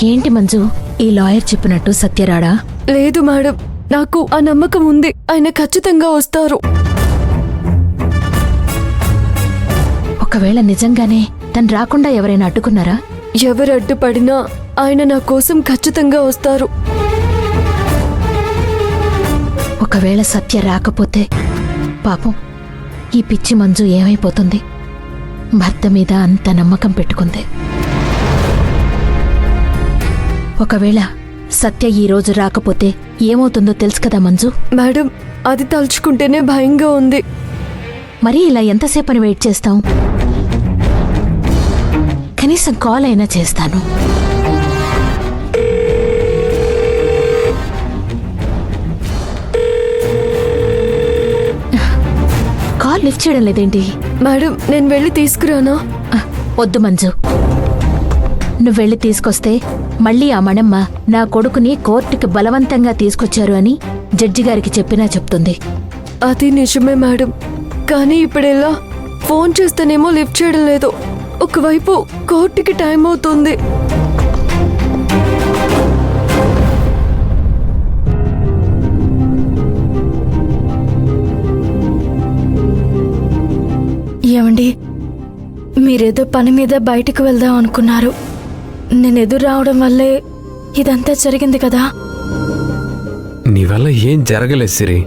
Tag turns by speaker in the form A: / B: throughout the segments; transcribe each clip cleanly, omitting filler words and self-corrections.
A: ఏంటి మంజు, ఈ లాయర్ చెప్పినట్టు సత్యరాడా?
B: లేదు మేడం, నాకు ఆ నమ్మకం ఉంది. ఆయన ఖచ్చితంగా వస్తారు.
A: ఒకవేళ నిజంగానే తను రాకుండా ఎవరైనా అడ్డుకున్నారా?
B: ఎవరు అడ్డుపడినా ఆయన నా కోసం ఖచ్చితంగా వస్తారు.
A: ఒకవేళ సత్య రాకపోతే పాపం ఈ పిచ్చి మంజు ఏమైపోతుంది? భర్త మీద అంత నమ్మకం పెట్టుకుంది. ఒకవేళ సత్య ఈ రోజు రాకపోతే ఏమవుతుందో తెలుసు కదా మంజు.
B: మేడం, అది తలుచుకుంటేనే భయంగా ఉంది.
A: మరి ఇలా ఎంతసేపని వెయిట్ చేస్తాం? కనీసం కాల్ అయినా చేస్తాను. కాల్ లిఫ్ట్ చేయడం లేదేంటి?
B: మేడం, నేను వెళ్ళి తీసుకురానా?
A: వద్దు మంజు, నువ్వెళ్ళి తీసుకొస్తే మళ్ళీ ఆ మణమ్మ నా కొడుకుని కోర్టుకి బలవంతంగా తీసుకొచ్చారు అని జడ్జి గారికి చెప్పినా చెప్తుంది.
B: అది నిజమే మేడం, కానీ ఇప్పుడెలా? ఫోన్ చేస్తేనేమో లిఫ్ట్ చేయడం లేదు. ఒకవైపు కోర్టుకి టైం అవుతుంది.
C: ఏమండి, మీరేదో పని మీద బయటికి వెళ్దాం అనుకున్నారు. నేను ఎదురు రావడం వల్లే ఇదంతా జరిగింది కదా.
D: నీ వల్ల ఏం జరగలేదు సిరి.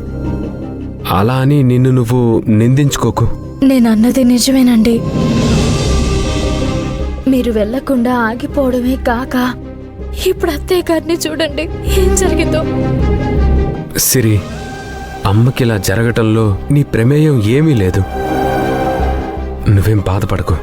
D: అలా అని నిన్ను నువ్వు నిందించుకోకు.
C: నేనన్నది నిజమేనండి. మీరు వెళ్లకుండా ఆగిపోవడమే కాక ఇప్పుడు అత్తయ్య గారిని చూడండి ఏం జరిగిందో.
D: సిరి, అమ్మకిలా జరగటంలో నీ ప్రమేయం ఏమీ లేదు. నువ్వేం బాధపడకు.